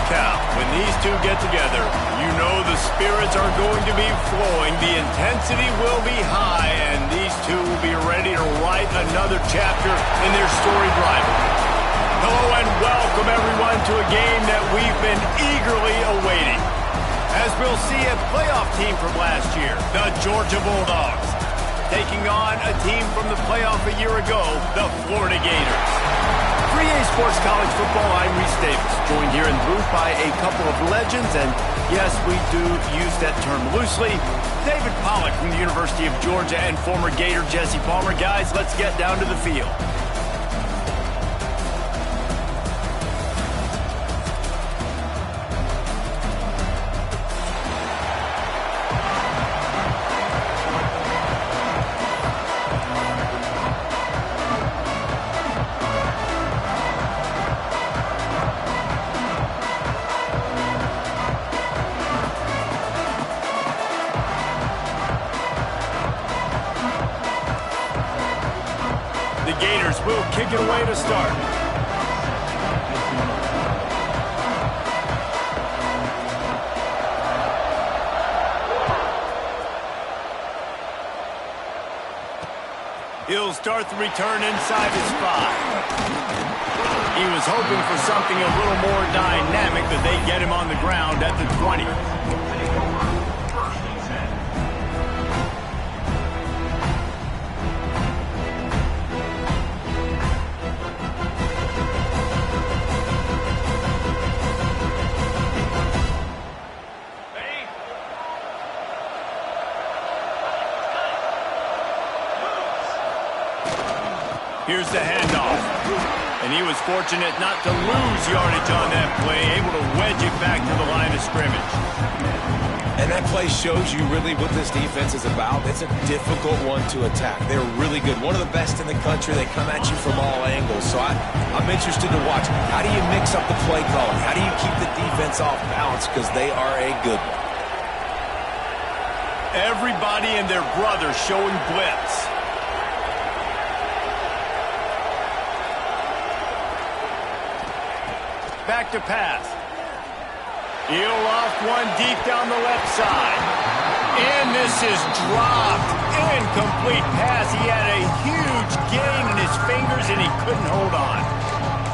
cow. When these two get together, you know the spirits are going to be flowing, the intensity will be high, and these two will be ready to write another chapter in their storied rivalry. Hello and welcome everyone to a game that we've been eagerly awaiting. As we'll see a playoff team from last year, the Georgia Bulldogs, taking on a team from the playoff a year ago, the Florida Gators. 3A Sports College Football, I'm Reese Davis, joined here in the booth by a couple of legends, and yes, we do use that term loosely. David Pollack from the University of Georgia and former Gator Jesse Palmer. Guys, let's get down to the field. The Gators will kick it away to start. He'll start the return inside his 5. He was hoping for something a little more dynamic, but they get him on the ground at the 20. Here's the handoff. And he was fortunate not to lose yardage on that play, able to wedge it back to the line of scrimmage. And that play shows you really what this defense is about. It's a difficult one to attack. They're really good. One of the best in the country. They come at you from all angles. So I'm interested to watch. How do you mix up the play calling? How do you keep the defense off balance? Because they are a good one. Everybody and their brother showing blitz. Back to pass. He'll loft one deep down the left side. And this is dropped. Incomplete pass. He had a huge gain in his fingers and he couldn't hold on.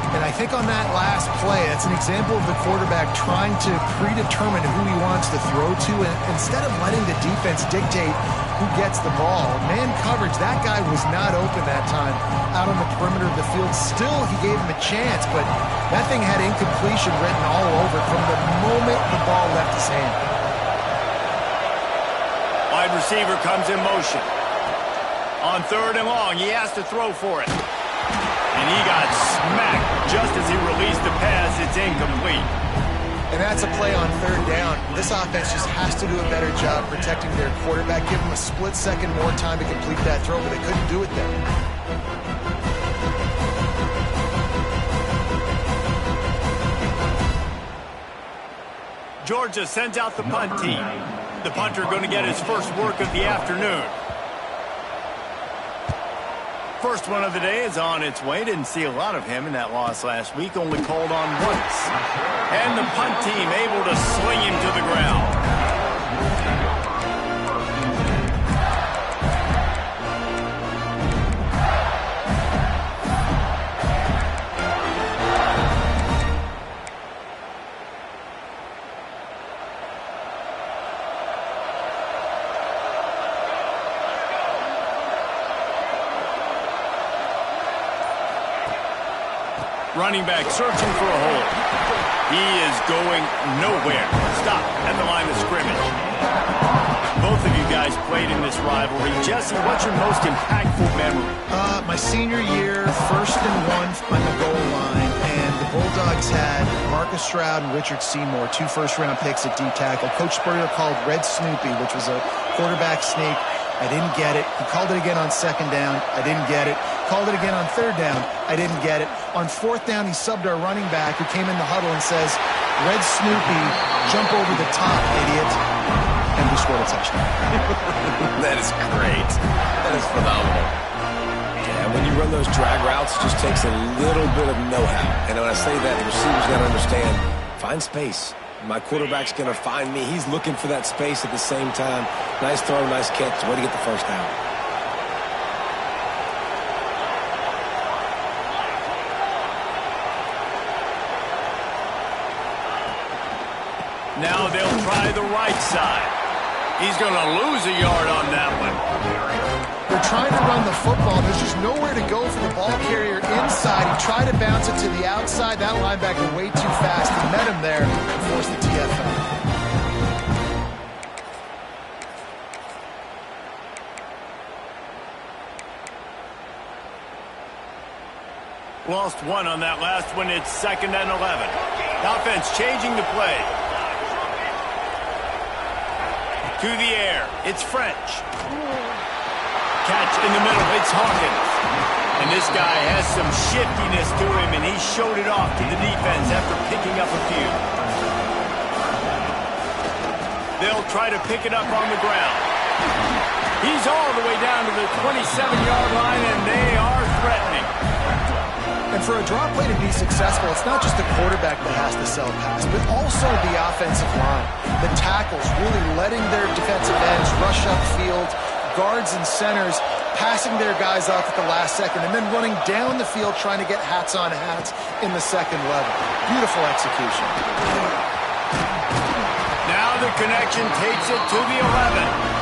And I think on that last play, it's an example of the quarterback trying to predetermine who he wants to throw to, and instead of letting the defense dictate who gets the ball. Man coverage, that guy was not open that time out on the perimeter of the field. Still, he gave him a chance, but that thing had incompletion written all over it from the moment the ball left his hand. Wide receiver comes in motion. On 3rd and long, he has to throw for it. And he got smacked just as he released the pass. It's incomplete. And that's a play on 3rd down. This offense just has to do a better job protecting their quarterback. Give them a split second more time to complete that throw, but they couldn't do it there. Georgia sends out the punt team. The punter going to get his first work of the afternoon. First one of the day is on its way. Didn't see a lot of him in that loss last week. Only called on once. And the punt team able to sling him to the ground. Running back searching for a hole. He is going nowhere. Stop at the line of scrimmage. Both of you guys played in this rivalry. Jesse, what's your most impactful memory? My senior year, 1st and 1 on the goal line, and the Bulldogs had Marcus Stroud and Richard Seymour, 2 first-round picks at D tackle. Coach Spurrier called Red Snoopy, which was a quarterback sneak. I didn't get it. He called it again on 2nd down. I didn't get it. Called it again on 3rd down. I didn't get it. On 4th down, he subbed our running back who came in the huddle and says, Red Snoopy, jump over the top, idiot. And we scored a touchdown. That is great. That is phenomenal. Yeah, when you run those drag routes, it just takes a little bit of know-how. And when I say that, the receivers got to understand Find space. My quarterback's going to find me. He's looking for that space at the same time. Nice throw, nice catch. Way to get the first down. Now they'll try the right side. He's going to lose a yard on that one. They're trying to run the football. There's just nowhere to go for the ball carrier inside. He tried to bounce it to the outside. That linebacker way too fast. He met him there and forced the TFL. Lost one on that last one. It's 2nd and 11. Offense changing the play. To the air. It's French. Catch in the middle. It's Hawkins. And this guy has some shiftiness to him, and he showed it off to the defense after picking up a few. They'll try to pick it up on the ground. He's all the way down to the 27-yard line, and they are threatening. And for a draw play to be successful, it's not just the quarterback that has to sell pass, but also the offensive line. The tackles really letting their defensive ends rush upfield, guards and centers passing their guys off at the last second, and then running down the field trying to get hats on hats in the second level. Beautiful execution. Now the connection takes it to the 11.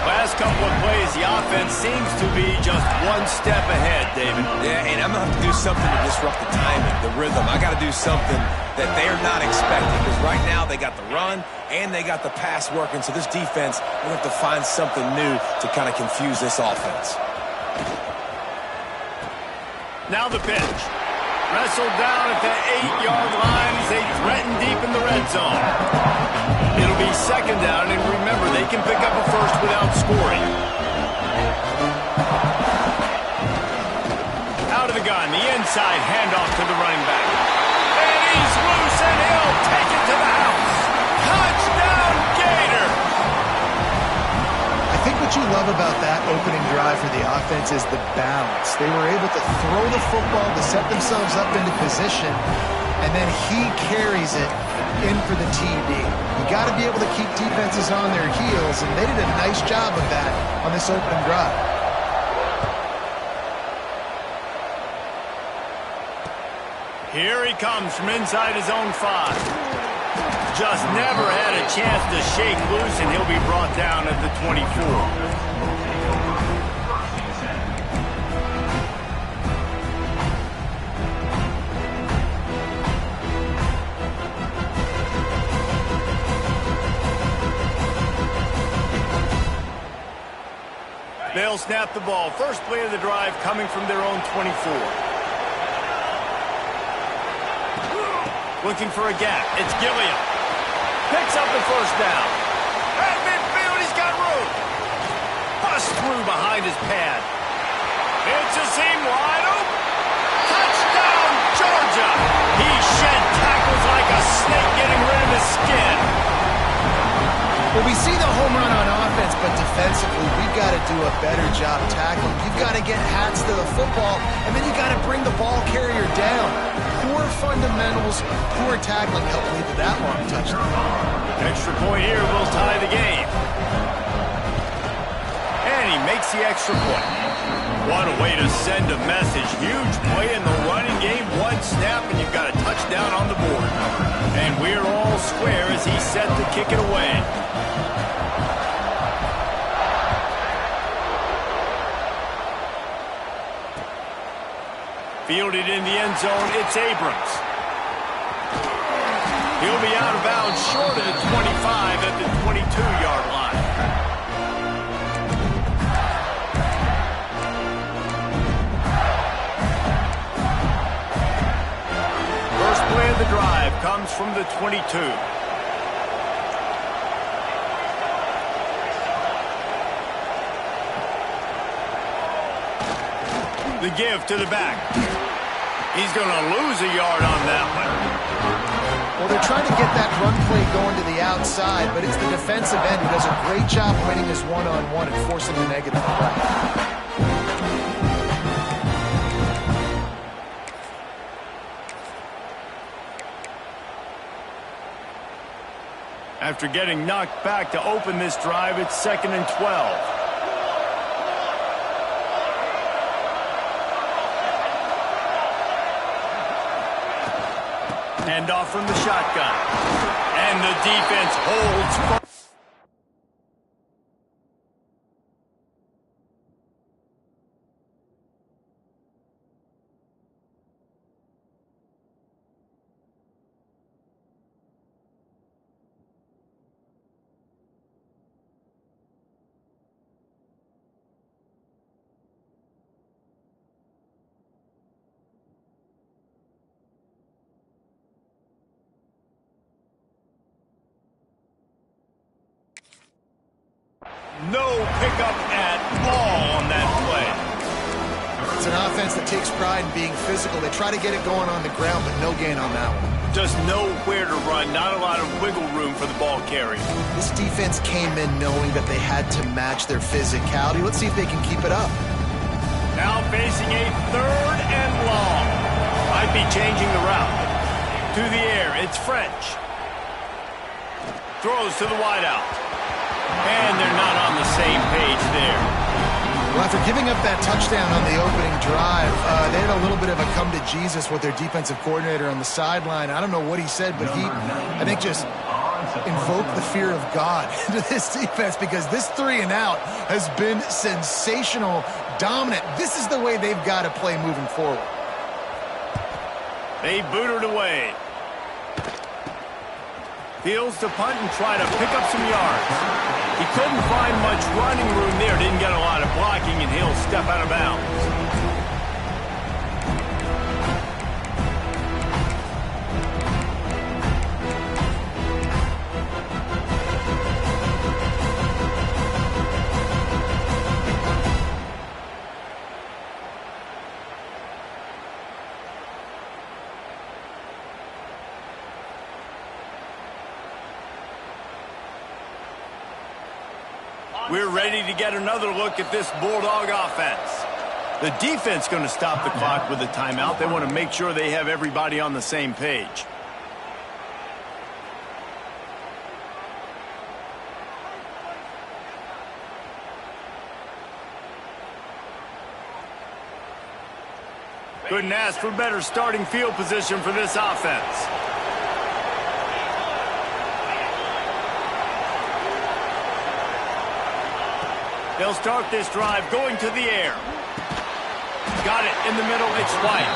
Last couple of plays, the offense seems to be just one step ahead, David. Yeah, and I'm going to have to do something to disrupt the timing, the rhythm. I got to do something that they're not expecting, because right now they got the run and they got the pass working, so this defense will have to find something new to kind of confuse this offense. Now the pitch. Wrestled down at the 8-yard line as they threaten deep in the red zone. It'll be 2nd down, and remember, they can pick up a first without scoring. Out of the gun, the inside handoff to the running back. And he's loose, and he'll take it to the house. Touchdown, Gator! I think what you love about that opening drive for the offense is the balance. They were able to throw the football to set themselves up into position, and then he carries it in for the TD. You got to be able to keep defenses on their heels, and they did a nice job of that on this opening drive. Here he comes from inside his own 5. Just never had a chance to shake loose, and he'll be brought down at the 24. They'll snap the ball. First play of the drive coming from their own 24. Looking for a gap. It's Gilliam. Picks up the first down. At midfield, he's got room. Bust through behind his pad. It's a seam wide open. Touchdown, Georgia. He shed tackles like a snake getting rid of his skin. Well, we see the home run on offense, but defensively, we've got to do a better job tackling. You've got to get hats to the football, and then you got to bring the ball carrier down. Poor fundamentals, poor tackling helped lead to that long touchdown. Extra point here will tie the game. And he makes the extra point. What a way to send a message. Huge play in the running game. One snap, and you've got a touchdown on the board. And we're all square as he's set to kick it away. Fielded in the end zone, it's Abrams. He'll be out of bounds short of the 25 at the 22-yard line. First play of the drive comes from the 22. The give to the back. He's going to lose a yard on that one. Well, they're trying to get that run play going to the outside, but it's the defensive end who does a great job winning his one-on-one and forcing the negative play. After getting knocked back to open this drive, it's 2nd and 12. Hand off from the shotgun. And the defense holds firm. No pickup at all on that play. It's an offense that takes pride in being physical. They try to get it going on the ground, but no gain on that one. Just nowhere to run, not a lot of wiggle room for the ball carrier. This defense came in knowing that they had to match their physicality. Let's see if they can keep it up. Now facing a 3rd and long. Might be changing the route. To the air, it's French. Throws to the wideout. And they're not on the same page there. Well, after giving up that touchdown on the opening drive, they had a little bit of a come to Jesus with their defensive coordinator on the sideline. I don't know what he said, but he, I think, just invoked the fear of God into this defense, because this 3 and out has been sensational, dominant. This is the way they've got to play moving forward. They boot it away. Fields to punt and try to pick up some yards. He couldn't find much running room there. Didn't get a lot of blocking, and he'll step out of bounds. We're ready to get another look at this Bulldog offense. The defense going to stop the clock with a timeout. They want to make sure they have everybody on the same page. Couldn't ask for better starting field position for this offense. They'll start this drive going to the air. Got it in the middle. It's White.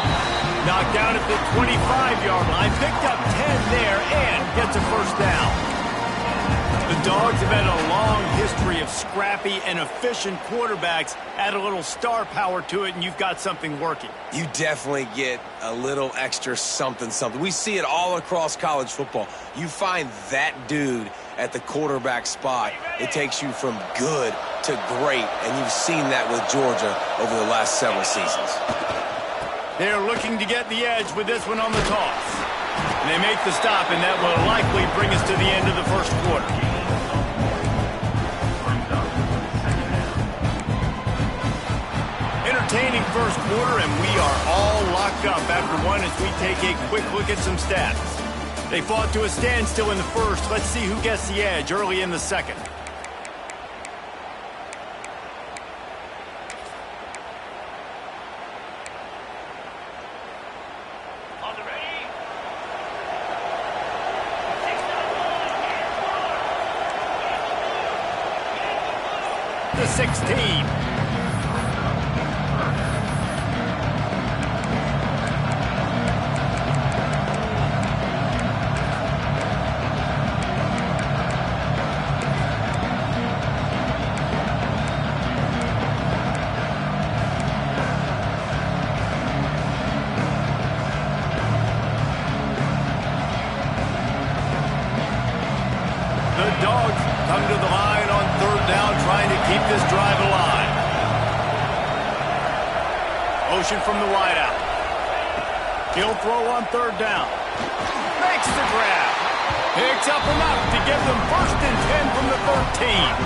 Knocked down at the 25-yard line. Picked up 10 there and gets a first down. The Dogs have had a long history of scrappy and efficient quarterbacks. Add a little star power to it, and you've got something working. You definitely get a little extra something. We see it all across college football. You find that dude at the quarterback spot, it takes you from good to great, and you've seen that with Georgia over the last several seasons. They're looking to get the edge with this one on the toss. And they make the stop, and that will likely bring us to the end of the first quarter. Entertaining first quarter, and we are all locked up after one as we take a quick look at some stats. They fought to a standstill in the first. Let's see who gets the edge early in the second. The 16. The Dogs come to the line on third down, trying to keep this drive alive. Motion from the wideout. He'll throw on third down. Makes the grab. Picks up enough to give them 1st and 10 from the 13.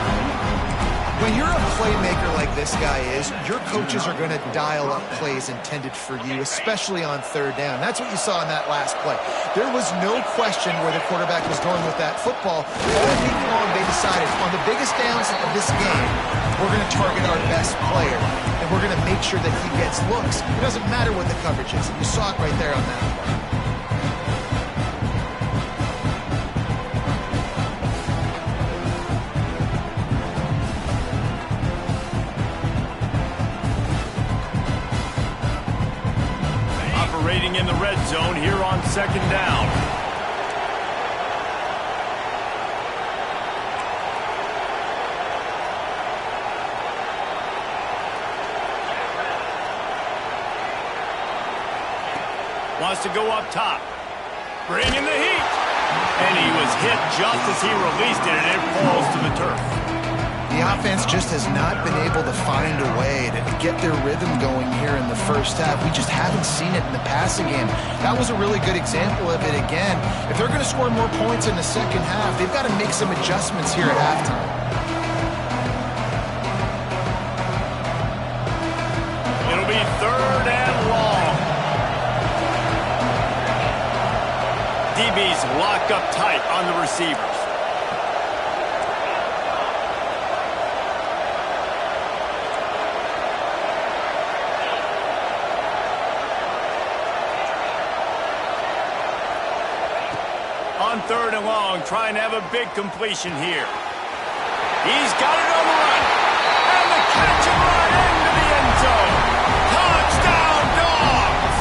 When you're a playmaker like this guy is, your coaches are going to dial up plays intended for you, especially on third down. That's what you saw in that last play. There was no question where the quarterback was going with that football. All week long, they decided on the biggest downs of this game, we're going to target our best player, and we're going to make sure that he gets looks. It doesn't matter what the coverage is. You saw it right there on that play. Operating in the red zone here on second down. Wants to go up top. Bringing the heat. And he was hit just as he released it, and it falls to the turf. The offense just has not been able to find a way to get their rhythm going here in the first half. We just haven't seen it in the passing game. That was a really good example of it again. If they're going to score more points in the second half, they've got to make some adjustments here at halftime. It'll be third and long. DB's locked up tight on the receivers. On third and long, trying to have a big completion here. He's got it on the run. And the catch and run into the end zone. Touchdown, Dawgs!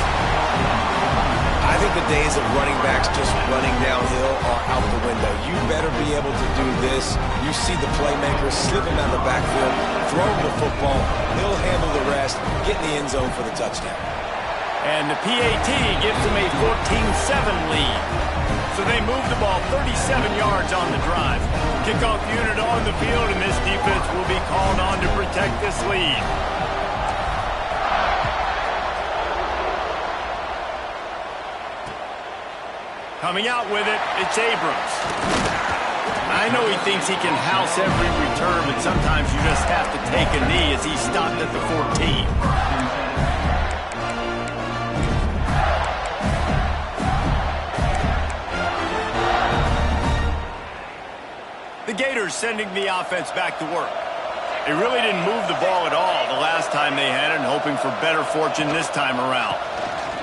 I think the days of running backs just running downhill are out the window. You better be able to do this. You see the playmaker slip him out of the backfield, throw him the football, he'll handle the rest, get in the end zone for the touchdown. And the PAT gives them a 14-7 lead. So they move the ball 37 yards on the drive. Kickoff unit on the field, and this defense will be called on to protect this lead. Coming out with it, it's Abrams. I know he thinks he can house every return, but sometimes you just have to take a knee as he stopped at the 14. The Gators sending the offense back to work. They really didn't move the ball at all the last time they had it, and hoping for better fortune this time around.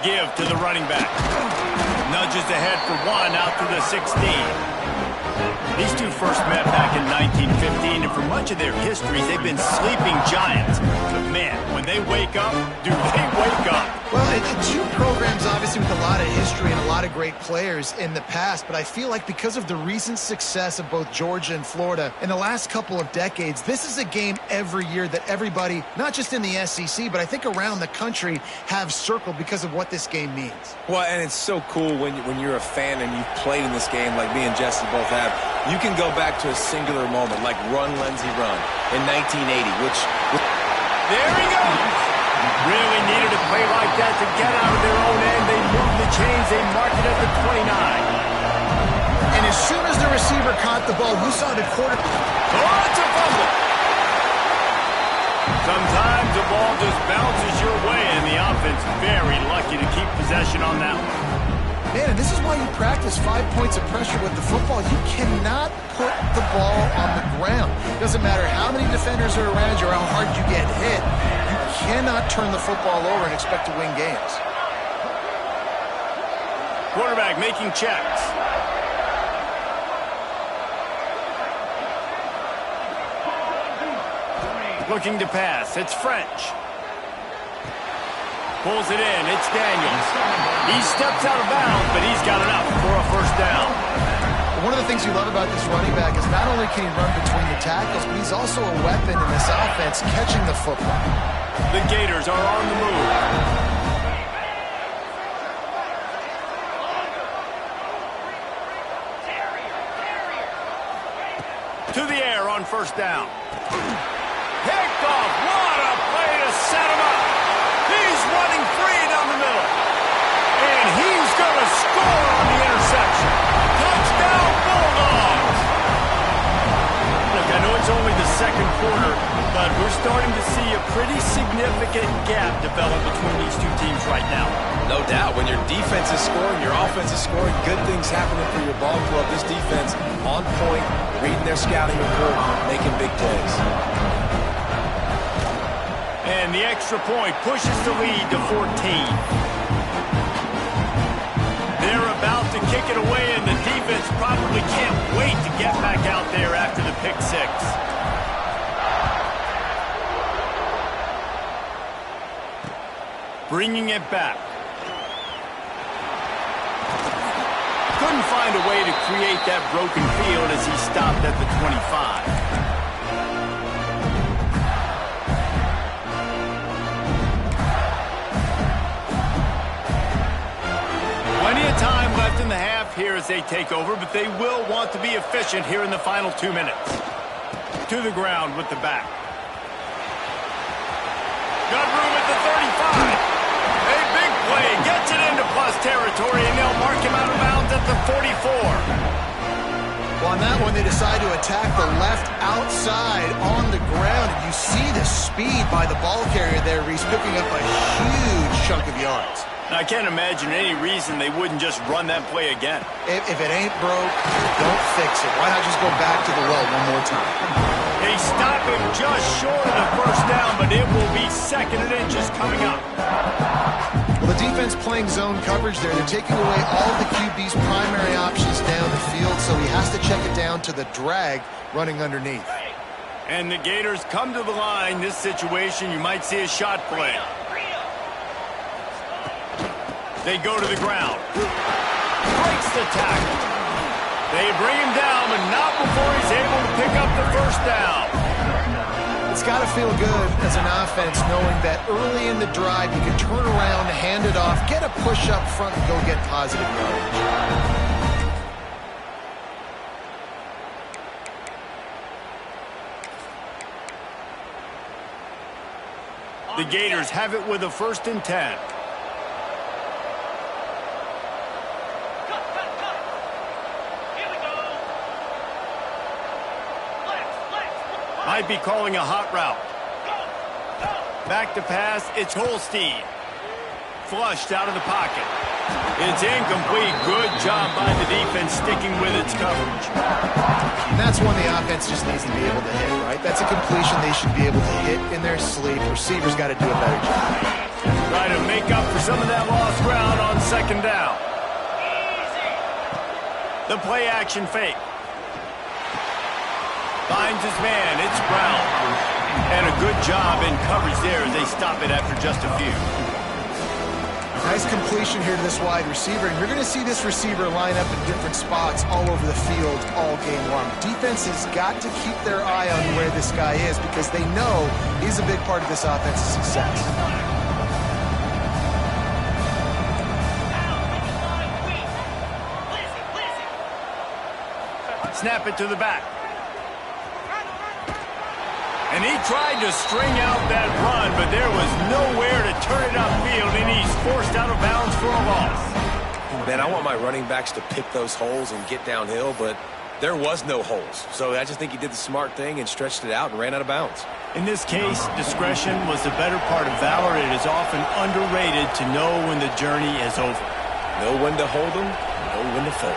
Give to the running back. Nudges ahead for one out to the 16. These two first met back in 1915, and for much of their histories, they've been sleeping giants. But man, when they wake up, do they wake up? Well, two programs obviously with a lot of history and a lot of great players in the past, but I feel like because of the recent success of both Georgia and Florida in the last couple of decades, this is a game every year that everybody, not just in the SEC, but I think around the country, have circled because of what this game means. Well, and it's so cool when you're a fan and you've played in this game like me and Jesse both have. You can go back to a singular moment, like Run, Lindsey, Run in 1980, which... There he goes! Really needed a play like that to get out of their own end. They moved the chains. They marked it at the 29. And as soon as the receiver caught the ball, you saw the quarter... Oh, it's a fumble! Sometimes the ball just bounces your way, and the offense very lucky to keep possession on that one. Man, and this is why you practice 5 points of pressure with the football. You cannot put the ball on the ground. It doesn't matter how many defenders are around you or how hard you get hit. You cannot turn the football over and expect to win games. Quarterback making checks. Looking to pass. It's French. Pulls it in. It's Daniels. He steps out of bounds, but he's got enough for a first down. One of the things you love about this running back is not only can he run between the tackles, but he's also a weapon in this offense catching the football. The Gators are on the move. To the air on first down. Picked off. What a play to set him up. He's running free down the middle. And he's going to score on the interception. Touchdown, Bulldogs. Look, I know it's only the second quarter, starting to see a pretty significant gap develop between these two teams right now. No doubt. When your defense is scoring, your offense is scoring, good things happening for your ball club. This defense on point, reading their scouting report, making big plays. And the extra point pushes the lead to 14. They're about to kick it away, and the defense probably can't wait to get back out there after the pick six. Bringing it back. Couldn't find a way to create that broken field as he stopped at the 25. Plenty of time left in the half here as they take over, but they will want to be efficient here in the final 2 minutes. To the ground with the back. Got room at the 35. A big play. Gets it into plus territory, and they'll mark him out of bounds at the 44. Well, on that one, they decide to attack the left outside on the ground. And you see the speed by the ball carrier there, Reese, picking up a huge chunk of yards. Now, I can't imagine any reason they wouldn't just run that play again. If it ain't broke, don't fix it. Why not just go back to the well one more time? They stop him just short of the first down, but it will be second and inches coming up. Well, the defense playing zone coverage there. They're taking away all the QB's primary options down the field, so he has to check it down to the drag running underneath. And the Gators come to the line. This situation, you might see a shot play. They go to the ground. Breaks the tackle. They bring him down, but not before he's able to pick up the first down. It's got to feel good as an offense knowing that early in the drive you can turn around, hand it off, get a push up front, and go get positive yardage. The Gators have it with a 1st and 10. Might be calling a hot route. Back to pass, it's Holstein. Flushed out of the pocket. It's incomplete. Good job by the defense sticking with its coverage. And that's one the offense just needs to be able to hit, right? That's a completion they should be able to hit in their sleep. Receivers got to do a better job. Try to make up for some of that lost ground on 2nd down. The play action fake. Finds his man, it's Brown. And a good job in coverage there as they stop it after just a few. Nice completion here to this wide receiver, and you're going to see this receiver line up in different spots all over the field all game long. Defense has got to keep their eye on where this guy is because they know he's a big part of this offense's success. Snap it to the back. And he tried to string out that run, but there was nowhere to turn it upfield, and he's forced out of bounds for a loss. Man, I want my running backs to pick those holes and get downhill, but there was no holes. So I just think he did the smart thing and stretched it out and ran out of bounds. In this case, discretion was the better part of valor. It is often underrated to know when the journey is over. Know when to hold them, know when to fold.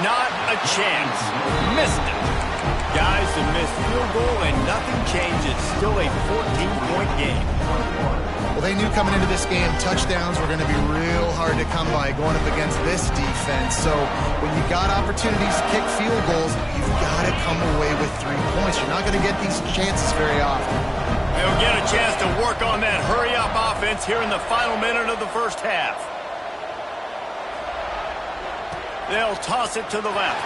Not a chance. Missed it. Guys, a missed field goal and nothing changes. Still a 14-point game. Well, they knew coming into this game touchdowns were going to be real hard to come by going up against this defense. So when you got opportunities to kick field goals, you've got to come away with 3 points. You're not going to get these chances very often. They'll get a chance to work on that hurry-up offense here in the final minute of the first half. They'll toss it to the left.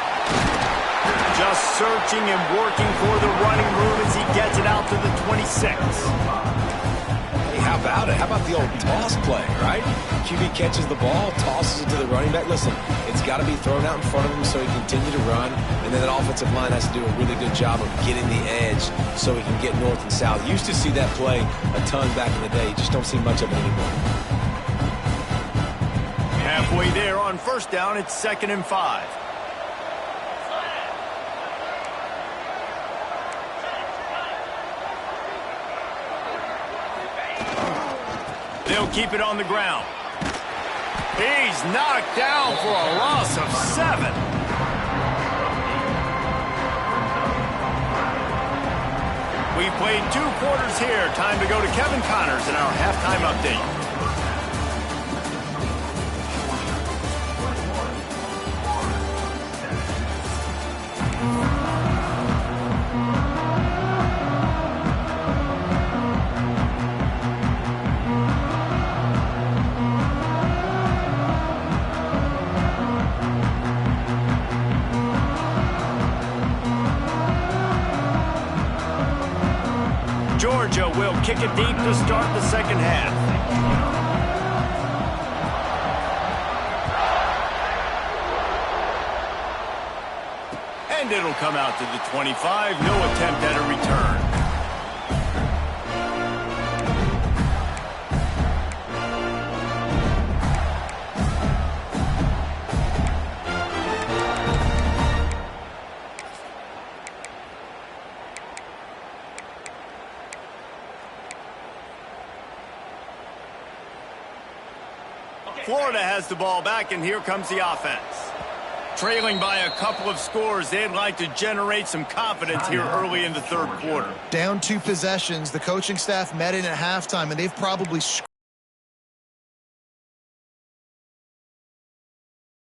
Just searching and working for the running room as he gets it out to the 26. Hey, how about it? How about the old toss play, right? QB catches the ball, tosses it to the running back. Listen, it's got to be thrown out in front of him so he can continue to run, and then that offensive line has to do a really good job of getting the edge so he can get north and south. Used to see that play a ton back in the day. You just don't see much of it anymore. Halfway there on first down, it's 2nd and 5. they'll keep it on the ground. He's knocked down for a loss of 7. We've played 2 quarters here. Time to go to Kevin Connors in our halftime update. Georgia will kick it deep to start the second half. And it'll come out to the 25. No attempt at a return. Florida has the ball back, and here comes the offense. Trailing by a couple of scores, they'd like to generate some confidence here early in the third quarter. Down 2 possessions, the coaching staff met in at halftime, and they've probably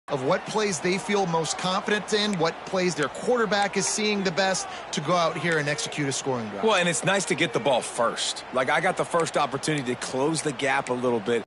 of what plays they feel most confident in, what plays their quarterback is seeing the best to go out here and execute a scoring drive. Well, and it's nice to get the ball first. Like, I got the first opportunity to close the gap a little bit.